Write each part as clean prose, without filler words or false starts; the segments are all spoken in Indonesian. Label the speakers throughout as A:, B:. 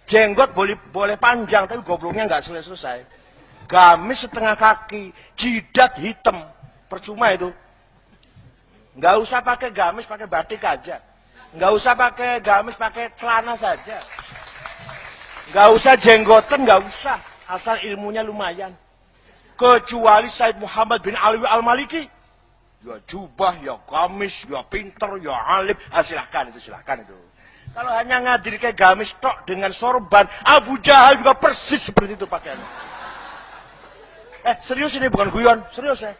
A: Jenggot boleh panjang, tapi gobloknya nggak selesai. Gamis setengah kaki, jidat hitam, percuma itu. Nggak usah pakai gamis, pakai batik aja. Nggak usah pakai gamis, pakai celana saja. Nggak usah jenggotan, nggak usah. Asal ilmunya lumayan. Kecuali Said Muhammad bin Alwi al-Maliki. Ya jubah, ya gamis, ya pinter, ya alim. Silahkan itu, silahkan itu. Kalau hanya ngadir kayak gamis tok dengan sorban, Abu Jahal juga persis seperti itu pakaiannya. Serius ini bukan guyon, serius ya.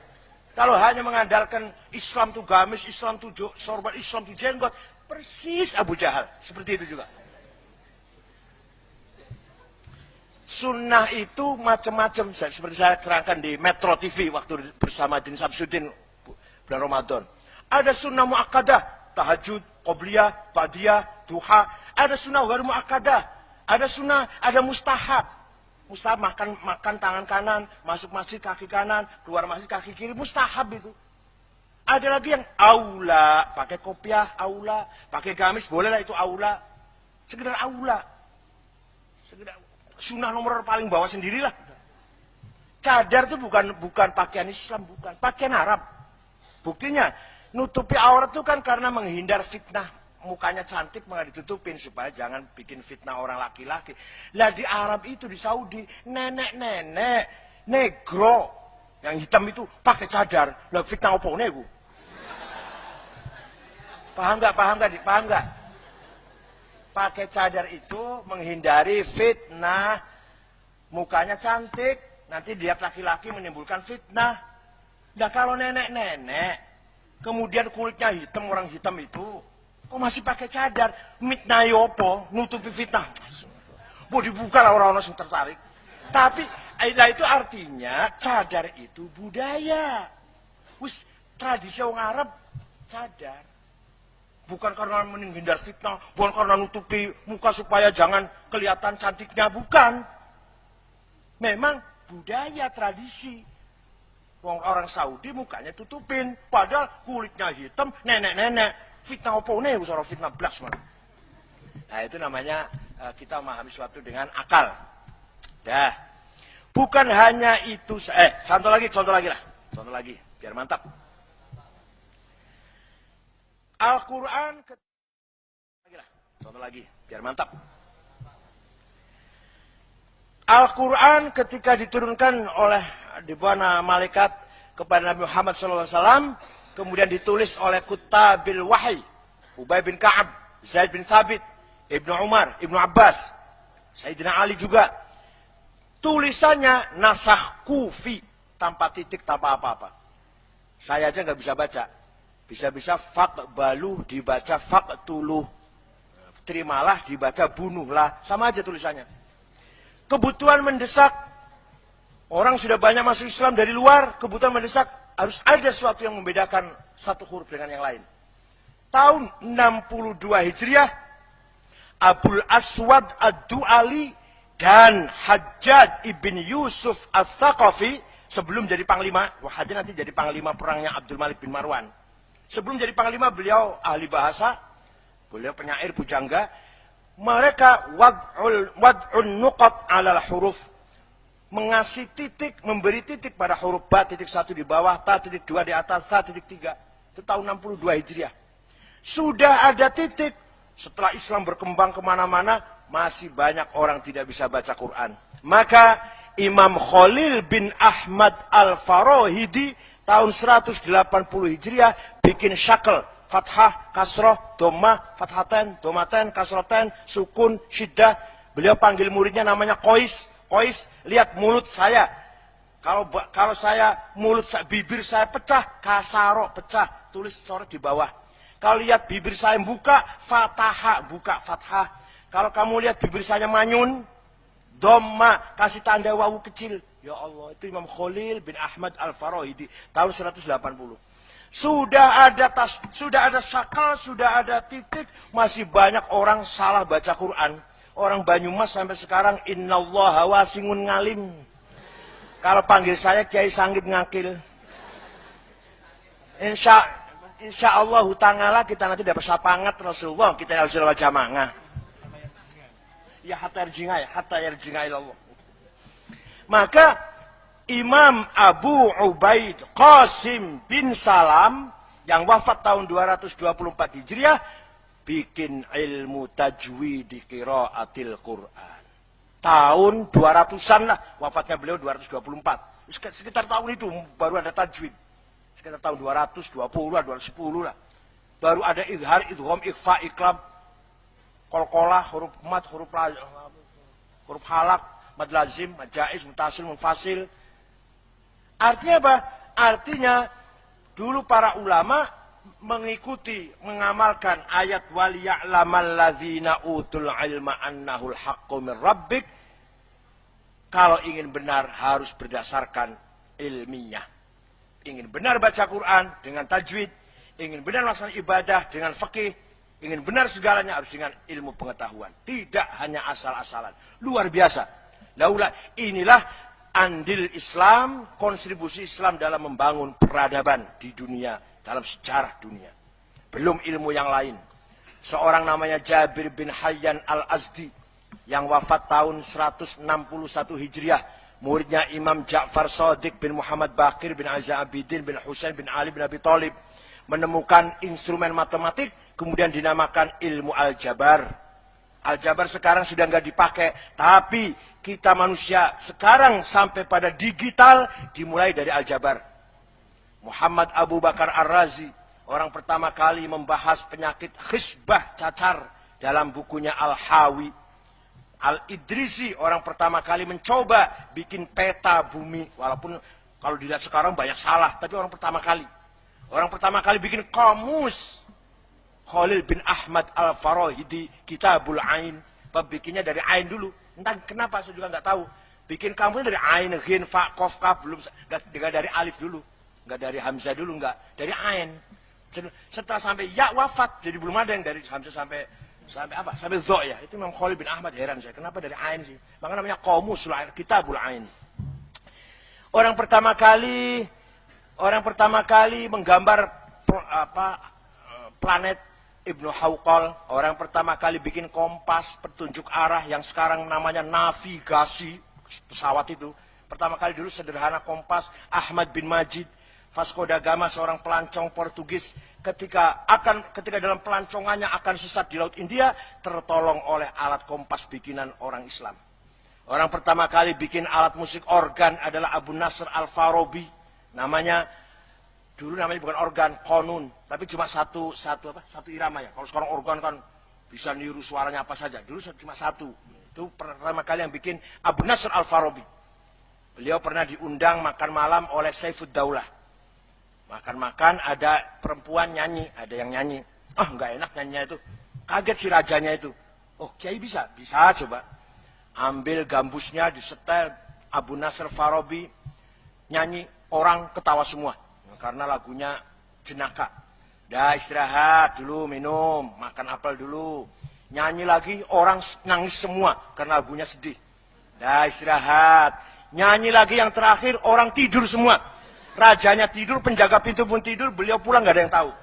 A: Kalau hanya mengandalkan Islam tuh gamis, Islam tuh sorban, Islam tuh jenggot, persis Abu Jahal, seperti itu juga. Sunnah itu macam-macam, seperti saya terangkan di Metro TV waktu bersama Din Samsudin bulan Ramadan. Ada sunnah muakkadah, tahajud, qobliyah, ba'diyah, duha. Ada sunnah ghairu muakkadah. Ada sunnah, ada mustahab. Mustahab makan tangan kanan, masuk masjid kaki kanan, keluar masjid kaki kiri, mustahab itu. Ada lagi yang aula, pakai kopiah, aula, pakai gamis, bolehlah itu aula. Sekedar aula. Sekedar sunnah nomor paling bawah sendirilah. Cadar itu bukan pakaian Islam, bukan. Pakaian Arab. Buktinya, nutupi aurat itu kan karena menghindar fitnah. Mukanya cantik malah ditutupin supaya jangan bikin fitnah orang laki-laki. Lah di Arab itu, di Saudi, nenek-nenek, negro, yang hitam itu pakai cadar. Lah fitnah apa nego? Paham nggak? Pakai cadar itu menghindari fitnah. Mukanya cantik, nanti lihat laki-laki menimbulkan fitnah. Nah kalau nenek-nenek, kemudian kulitnya hitam, orang hitam itu, kok masih pakai cadar? Mitnah yopo, nutupi fitnah. Mau dibuka lah orang-orang yang tertarik. Tapi, itu artinya cadar itu budaya. Wis, tradisi orang Arab, cadar. Bukan karena menghindar fitnah, bukan karena nutupi muka supaya jangan kelihatan cantiknya, bukan. Memang budaya, tradisi. Orang Saudi mukanya tutupin, padahal kulitnya hitam, nenek-nenek. Fitnah apa nih, usaha fitnah blas mana. Nah itu namanya kita memahami sesuatu dengan akal. Dah. Bukan hanya itu, contoh lagi, biar mantap. Al-Quran, Al-Quran ketika diturunkan oleh dibawa malaikat kepada Nabi Muhammad SAW, kemudian ditulis oleh Kutabil Wahyi, Ubay bin Ka'ab, Zaid bin Thabit, Ibnu Umar, Ibnu Abbas, Sayyidina Ali juga. Tulisannya nasakh kufi, tanpa titik, tanpa apa-apa. Saya aja nggak bisa baca. Bisa-bisa faqbalu dibaca faqtuluh. Terimalah dibaca bunuhlah. Sama aja tulisannya. Kebutuhan mendesak. Orang sudah banyak masuk Islam dari luar. Kebutuhan mendesak. Harus ada sesuatu yang membedakan satu huruf dengan yang lain. Tahun 62 Hijriah. Abul Aswad Ad-Du'ali dan Hajjaj ibn Yusuf Al-Thaqafi. Sebelum jadi panglima. Hajjaj nanti jadi panglima perangnya Abdul Malik bin Marwan. Sebelum jadi panglima, beliau ahli bahasa, beliau penyair pujangga. Mereka wad'un nuqat 'alal huruf, mengasih titik, memberi titik pada huruf ba, titik 1 di bawah, ta, titik 2 di atas, ta, titik 3. Itu tahun 62 Hijriah. Sudah ada titik, setelah Islam berkembang kemana-mana, masih banyak orang tidak bisa baca Quran. Maka Imam Khalil bin Ahmad Al-Farahidi tahun 180 Hijriah bikin syakl, fathah, kasroh, dhammah, fathaten, dhammaten, kasroten, sukun, syiddah. Beliau panggil muridnya namanya Qais. Qais, lihat mulut saya. Kalau saya bibir saya pecah, kasaro pecah, tulis coret di bawah. Kalau lihat bibir saya buka, fatahah, buka fathah. Kalau kamu lihat bibir saya manyun, dhammah, kasih tanda wawu kecil. Ya Allah, itu Imam Khalil bin Ahmad Al-Farahidi tahun 180. Sudah ada syakal, sudah ada titik, masih banyak orang salah baca Quran. Orang Banyumas sampai sekarang innallaha wasi'un ngalim. Kalau panggil saya Kiai Sanggit Ngakil. Insya Allah ta'ala kita nanti dapat syafaat Rasulullah, kita Rasulullah jamaah. Ya hatta yarji'a ilallah. Maka Imam Abu Ubaid Qasim bin Salam yang wafat tahun 224 Hijriah bikin ilmu tajwid di qiraatil Quran. Tahun 200-an lah, wafatnya beliau 224. Sekitar tahun itu baru ada tajwid. Sekitar tahun 220 lah, 210 lah. Baru ada izhar, idgham, ikhfa, iklam, qalqalah, huruf mat, huruf halak, mad lazim, mad jaiz, mutasil, munfasil. Artinya apa? Artinya dulu para ulama mengikuti, mengamalkan ayat waliya'lamal ladzina utul ilma annahul haqqu min rabbik. Kalau ingin benar harus berdasarkan ilmiah. Ingin benar baca Quran dengan tajwid, ingin benar melaksanakan ibadah dengan fikih, ingin benar segalanya harus dengan ilmu pengetahuan. Tidak hanya asal-asalan. Luar biasa. Laulah inilah andil Islam, kontribusi Islam dalam membangun peradaban di dunia, dalam sejarah dunia. Belum ilmu yang lain. Seorang namanya Jabir bin Hayyan al-Azdi yang wafat tahun 161 Hijriah. Muridnya Imam Ja'far Shadiq bin Muhammad Baqir bin Azza Abidin bin Husain bin Ali bin Abi Thalib. Menemukan instrumen matematik, kemudian dinamakan ilmu Al-Jabar. Al-Jabar sekarang sudah nggak dipakai, tapi kita manusia sekarang sampai pada digital dimulai dari Al-Jabar. Muhammad Abu Bakar Ar-Razi, orang pertama kali membahas penyakit khisbah cacar dalam bukunya Al-Hawi. Al-Idrisi, orang pertama kali mencoba bikin peta bumi, walaupun kalau dilihat sekarang banyak salah, tapi orang pertama kali. Orang pertama kali bikin kamus. Khalil bin Ahmad Al-Farahidi, Kitabul Ain. Bikinnya dari Ain dulu. Entah kenapa saya juga nggak tahu. Bikin kamusnya dari Ain, Ghin, Fa, Kof, Kaf. Belum, nggak dari Alif dulu. Nggak dari Hamzah dulu, nggak. Dari Ain. Setelah sampai Ya wafat. Jadi belum ada yang dari Hamzah sampai apa? Sampai Zo ya. Itu Imam Khalil bin Ahmad, heran saya. Kenapa dari Ain sih? Maka namanya Qamusul Ain, Kitabul Ain. Orang pertama kali menggambar planet Ibnu Hawqal, orang pertama kali bikin kompas petunjuk arah yang sekarang namanya navigasi pesawat itu. Pertama kali dulu sederhana kompas Ahmad bin Majid. Vasco da Gama, seorang pelancong Portugis, ketika dalam pelancongannya akan sesat di Laut India, tertolong oleh alat kompas bikinan orang Islam. Orang pertama kali bikin alat musik organ adalah Abu Nasr Al-Farabi. Dulu namanya bukan organ, konun, tapi cuma satu irama ya. Kalau sekarang organ kan bisa niru suaranya apa saja. Dulu cuma satu. Itu pertama kali yang bikin Abu Nasr Al-Farabi. Beliau pernah diundang makan malam oleh Saifud Daulah. Makan-makan ada perempuan nyanyi, ada yang nyanyi. Nggak enak nyanyinya itu. Kaget si rajanya itu. Oh, Kiai bisa? Bisa, coba. Ambil gambusnya, disetel Abu Nasr Farabi, nyanyi, orang ketawa semua. Karena lagunya jenaka. Dah istirahat dulu, minum, makan apel dulu. Nyanyi lagi, orang nangis semua karena lagunya sedih. Dah istirahat. Nyanyi lagi yang terakhir, orang tidur semua. Rajanya tidur, penjaga pintu pun tidur, beliau pulang nggak ada yang tahu.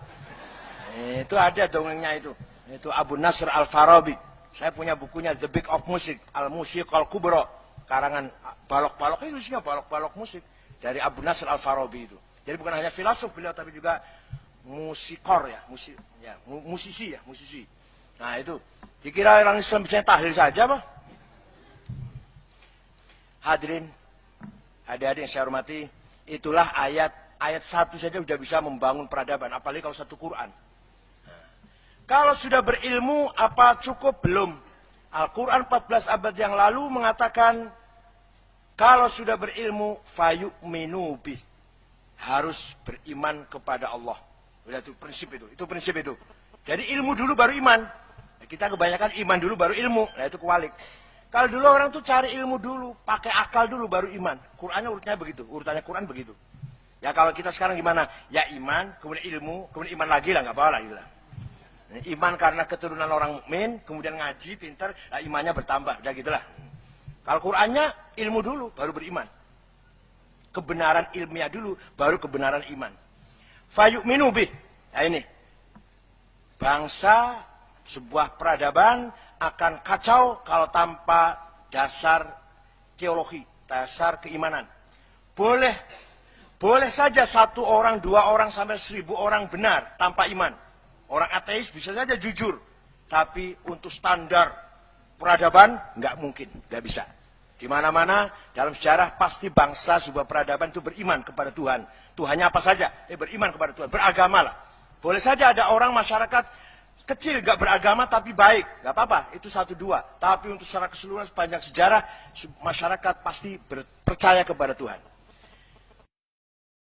A: Itu ada dongengnya itu. Itu Abu Nasr Al-Farabi. Saya punya bukunya The Book of Music, Al-Musiq Al-Kubra. Karangan balok-balok itu isinya balok-balok musik dari Abu Nasr Al-Farabi itu. Jadi bukan hanya filosof beliau, tapi juga musikor ya, musisi. Nah itu, dikira orang Islam bisa tahlil saja Pak. Hadirin, adik-adik yang saya hormati, itulah ayat satu saja sudah bisa membangun peradaban, apalagi kalau satu Quran. Kalau sudah berilmu, apa cukup? Belum. Al-Quran 14 abad yang lalu mengatakan, kalau sudah berilmu, fayu'minu bih. Harus beriman kepada Allah. Udah itu prinsip itu. Jadi ilmu dulu baru iman. Kita kebanyakan iman dulu baru ilmu. Nah itu kewalik. Kalau dulu orang tuh cari ilmu dulu, pakai akal dulu baru iman. Qurannya urutnya begitu, urutannya Quran begitu. Ya kalau kita sekarang gimana? Ya iman, kemudian ilmu, kemudian iman lagi lah, nggak apa-apa lah gitu lah. Iman karena keturunan orang mukmin, kemudian ngaji, pintar, nah imannya bertambah, udah gitulah. Kalau Qurannya ilmu dulu, baru beriman. Kebenaran ilmiah dulu, baru kebenaran iman. Fayu'minu bih. Nah ini. Bangsa, sebuah peradaban akan kacau kalau tanpa dasar teologi, dasar keimanan. Boleh saja 1 orang, 2 orang, sampai 1000 orang benar tanpa iman. Orang ateis bisa saja jujur. Tapi untuk standar peradaban, nggak mungkin, nggak bisa. Di mana-mana dalam sejarah pasti bangsa sebuah peradaban itu beriman kepada Tuhan. Tuhannya apa saja, beriman kepada Tuhan, beragamalah. Boleh saja ada orang masyarakat kecil nggak beragama tapi baik, nggak apa-apa, itu 1-2. Tapi untuk secara keseluruhan sepanjang sejarah masyarakat pasti percaya kepada Tuhan.